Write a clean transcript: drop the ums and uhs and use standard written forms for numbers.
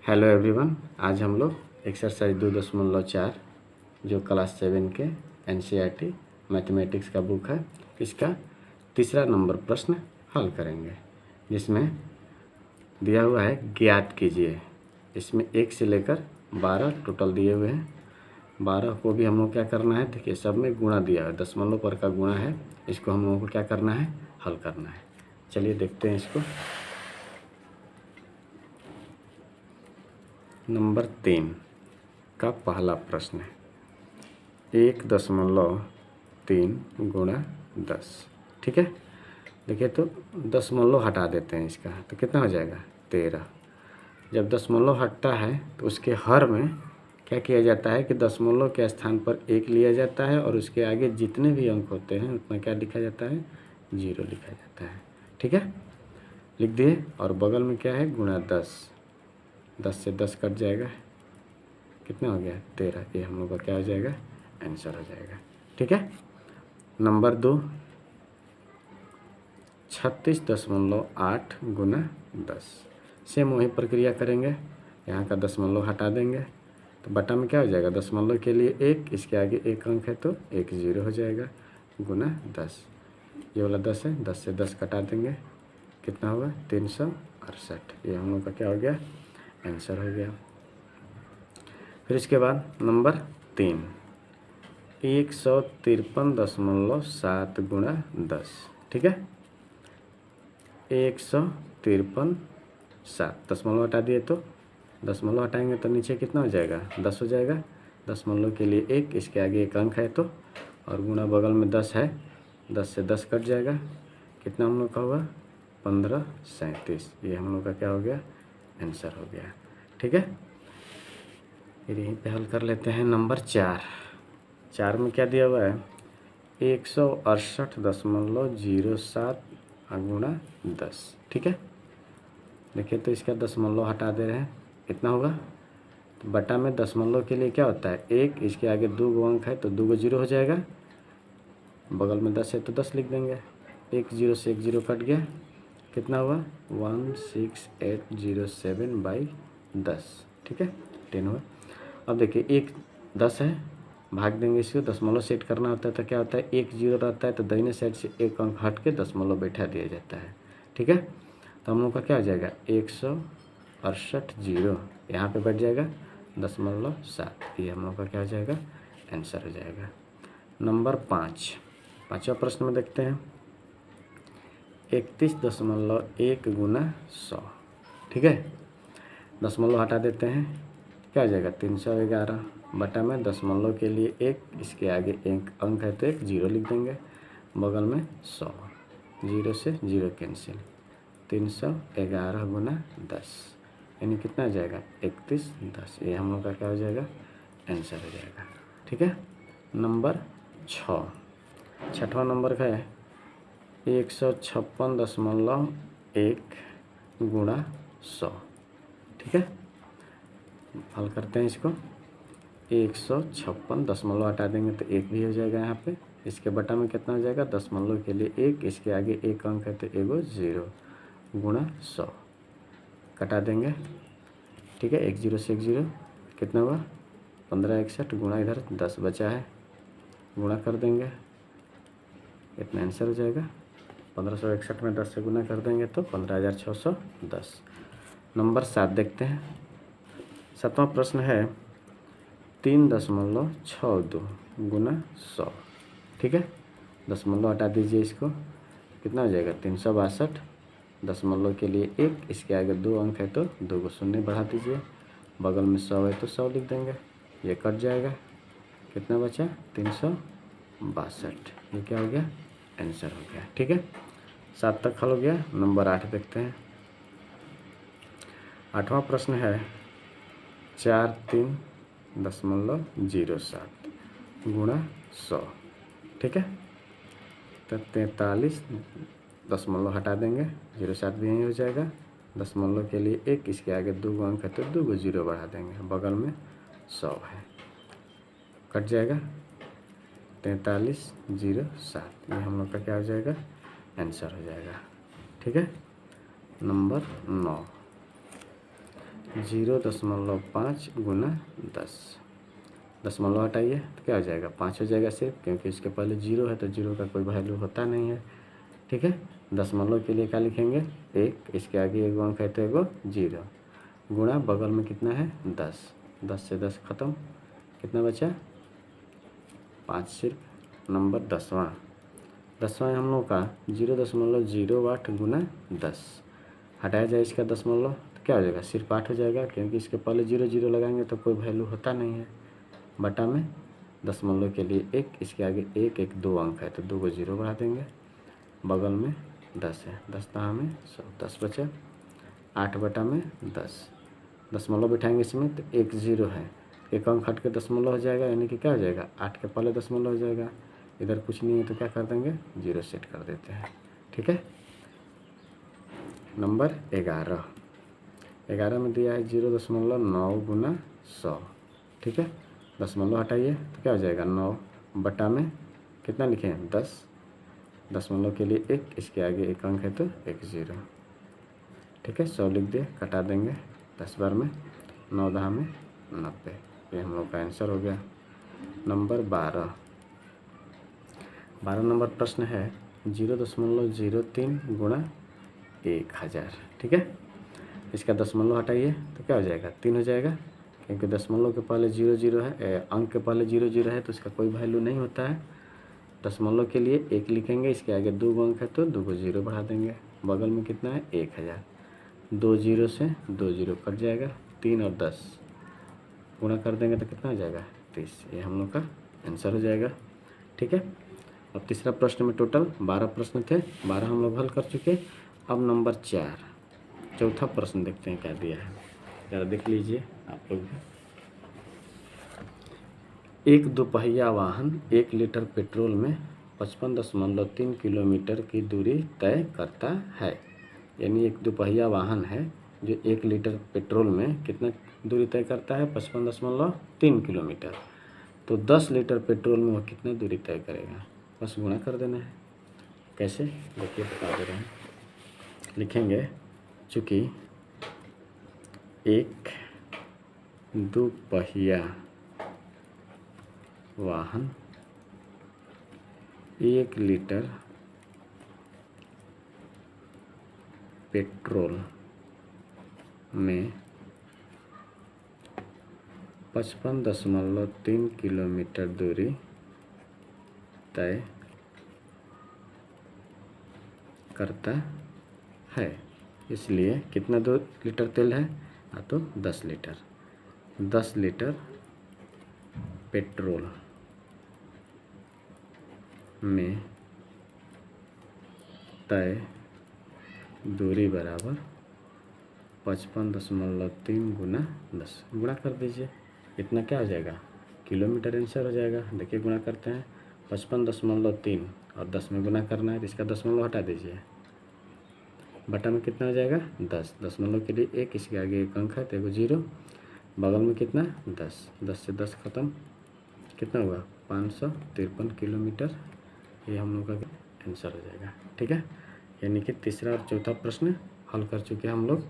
Hello everyone, आज हम लोग एक्सरसाइज 2.4 जो क्लास 7 के एनसीईआरटी मैथमेटिक्स का बुक है, इसका तीसरा नंबर प्रश्न हल करेंगे, जिसमें दिया हुआ है ज्ञात कीजिए। इसमें 1 से लेकर 12 टोटल दिए हुए हैं। 12 को भी हम लोग क्या करना है, देखिए सब में गुणा दिया है, दशमलव पर का गुणा है, इसको हम लोगों को क्या करना है, हल करना है। चलिए देखते हैं इसको। नंबर 3 का पहला प्रश्न है 1.3 गुणा 10। ठीक है, देखिए तो दशमलव हटा देते हैं इसका, तो कितना हो जाएगा 13। जब दशमलव हटता है तो उसके हर में क्या किया जाता है कि दशमलव के स्थान पर 1 लिया जाता है और उसके आगे जितने भी अंक होते हैं उतना क्या लिखा जाता है, 0 लिखा जाता है। ठीक है, लिख दिए। और बगल में क्या है, गुणा 10। 10 से 10 कट जाएगा, कितना हो गया 13। ये हम लोग का क्या हो जाएगा, आंसर हो जाएगा। ठीक है। नंबर 2 36.8 गुना 10। सेम वही प्रक्रिया करेंगे, यहाँ का दशमलव हटा देंगे तो बटा में क्या हो जाएगा, दशमलव के लिए 1, इसके आगे 1 अंक है तो 1 0 हो जाएगा, गुना 10। ये वाला 10 है, 10 से 10 कटा देंगे, कितना होगा 368। ये हम लोग का क्या हो गया, आंसर हो गया। फिर इसके बाद नंबर 3 153.7 गुणा 10। ठीक है, 153.7, दशमलव हटा दिए तो दशमलव हटाएंगे तो नीचे कितना हो जाएगा, 10 हो जाएगा। दशमलव के लिए 1, इसके आगे 1 अंक है तो, और गुणा बगल में 10 है, 10 से 10 कट जाएगा, कितना हम लोग का होगा 1537। ये हम लोग का क्या हो गया, आंसर हो गया। ठीक है, फिर यहीं पे हल कर लेते हैं। नंबर 4 में क्या दिया हुआ है, 168.07 गुणा 10। ठीक है, देखिए तो इसका दशमलव हटा दे रहे हैं, कितना होगा, तो बटा में दशमलव के लिए क्या होता है 1, इसके आगे 2 अंक है तो 2 0 हो जाएगा, बगल में 10 है तो 10 लिख देंगे, 1 0 से 1 0 कट गया, कितना हुआ 16807/10। ठीक है, 10 हुआ। अब देखिए 1 10 है, भाग देंगे इसको, दशमलव सेट करना होता है तो क्या होता है 1 0 रहता है तो दाहिने साइड से 1 अंक हट के दशमलव बैठा दिया जाता है। ठीक है, तो हम लोग का क्या हो जाएगा 168 यहाँ पे बैठ जाएगा 0.7। ये हम लोग का क्या हो जाएगा, आंसर हो जाएगा। नंबर 5वां प्रश्न में देखते हैं 31.1 गुना 100। ठीक है, दशमलव हटा देते हैं, क्या हो जाएगा 311, बटा में दशमलव के लिए 1, इसके आगे 1 अंक है तो 1 0 लिख देंगे, बगल में 100, 0 से 0 कैंसिल, 311 गुना 10 यानी कितना हो जाएगा 3110। ये हम लोग का क्या हो जाएगा, आंसर हो जाएगा। ठीक है, नंबर 6वां नंबर का है 156.1 गुणा 100। ठीक है, हल करते हैं इसको। 156, दशमलव हटा देंगे तो 1 भी हो जाएगा यहाँ पे, इसके बटा में कितना हो जाएगा, दशमलव के लिए 1, इसके आगे 1 अंक है तो 1 0 गुणा 100 कटा देंगे। ठीक है, 1 0 से 1 0 कितना हुआ 1561, गुणा इधर 10 बचा है, गुणा कर देंगे, इतना आंसर हो जाएगा। 1561 में 10 से गुना कर देंगे तो 15610। नंबर 7 देखते हैं। 7वां प्रश्न है 3.62 गुना 100। ठीक है, दशमलव हटा दीजिए इसको, कितना हो जाएगा 362, दशमलव के लिए 1, इसके आगे 2 अंक है तो 2 को शून्य बढ़ा दीजिए, बगल में 100 है तो 100 लिख देंगे, ये कट जाएगा, कितना बचा 362। ये क्या हो गया, आंसर हो गया। ठीक है, 7 तक हल हो गया। नंबर 8 देखते हैं। 8वां प्रश्न है 43.07 गुणा 100। ठीक है, तो 43, दशमलव हटा देंगे, 07 भी यहीं हो जाएगा, दशमलव के लिए 1, इसके आगे 2 अंक है तो 2 0 बढ़ा देंगे, बगल में 100 है, कट जाएगा 4307। ये हम लोग का क्या हो जाएगा, आंसर हो जाएगा। ठीक है, नंबर 9 0.5 गुना 10। दशमलव हटाइए तो क्या हो जाएगा 5 हो जाएगा सिर्फ, क्योंकि इसके पहले 0 है तो 0 का कोई वैल्यू होता नहीं है। ठीक है, दशमलव के लिए क्या लिखेंगे 1, इसके आगे एक अंक है तो एगो 0, गुणा बगल में कितना है 10, 10 से 10 खत्म, कितना बचा 5 सिर्फ। नंबर 10वां है हम लोग का 0.08 गुना 10। हटाया जाए इसका दशमलव तो क्या हो जाएगा सिर्फ 8 हो जाएगा, क्योंकि इसके पहले 0 0 लगाएंगे तो कोई वैल्यू होता नहीं है। बटा में दशमलव के लिए 1, इसके आगे 1 1 2 अंक है तो 2 को 0 बढ़ा देंगे, बगल में 10 है, 10 था हमें 100, 10 बचा। 8 बटा में 10, दशमलव बिठाएंगे इसमें तो 1 0 है, एक अंक हट के दशमलव हो जाएगा, यानी कि क्या हो जाएगा 8 के पहले दशमलव हो जाएगा। इधर कुछ नहीं है तो क्या कर देंगे 0 सेट कर देते हैं। ठीक है, नंबर 11 में दिया है 0.9 गुना 100। ठीक है, दशमलव हटाइए तो क्या हो जाएगा 9 बटा में कितना लिखे हैं 10, दशमलव के लिए 1, इसके आगे एक अंक है तो 1 0। ठीक है, 100 लिख दिए, कटा देंगे 10 बार में, 9 10 में 90, ये हम लोग का आंसर हो गया। नंबर 12 नंबर प्रश्न है 0.03 गुणा 1000। ठीक है, इसका दशमलव हटाइए तो क्या हो जाएगा 3 हो जाएगा, क्योंकि दशमलव के पहले 0 0 है, अंक के पहले 0 0 है तो इसका कोई वैल्यू नहीं होता है। दशमलव के लिए 1 लिखेंगे, इसके आगे 2 अंक है तो 2 को 0 बढ़ा देंगे, बगल में कितना है 1000, 2 0 से 2 0 कट जाएगा, 3 और 10 गुणा कर देंगे तो कितना हो जाएगा 30, ये हम लोग का आंसर हो जाएगा। ठीक है, अब तीसरा प्रश्न में टोटल 12 प्रश्न थे, 12 हम लोग हल कर चुके। अब नंबर 4, चौथा प्रश्न देखते हैं क्या दिया है, ज़रा देख लीजिए आप लोग भी। एक दोपहिया वाहन 1 लीटर पेट्रोल में 55.3 किलोमीटर की दूरी तय करता है। यानी एक दोपहिया वाहन है जो 1 लीटर पेट्रोल में कितना दूरी तय करता है 55.3 किलोमीटर। तो 10 लीटर पेट्रोल में वो कितना दूरी तय करेगा, बस गुणा कर देना है। कैसे देखिए बता दे रहे हैं, लिखेंगे चूँकि एक दोपहिया वाहन 1 लीटर पेट्रोल में 55.3 किलोमीटर दूरी तय करता है, इसलिए कितना 2 लीटर तेल है तो 10 लीटर, 10 लीटर पेट्रोल में तय दूरी बराबर 55.3 गुना 10, गुणा कर दीजिए, इतना क्या हो जाएगा किलोमीटर आंसर हो जाएगा। देखिए गुणा करते हैं 55.3 और 10 में गुणा करना है तो इसका दशमलव हटा दीजिए, बटा में कितना हो जाएगा 10, दशमलव के लिए 1, इसके आगे एक अंक है तो एगो 0, बगल में कितना 10, 10 से 10 खत्म, कितना हुआ 553 किलोमीटर, ये हम लोग का आंसर हो जाएगा। ठीक है, यानी कि तीसरा और चौथा प्रश्न हल कर चुके हैं हम लोग।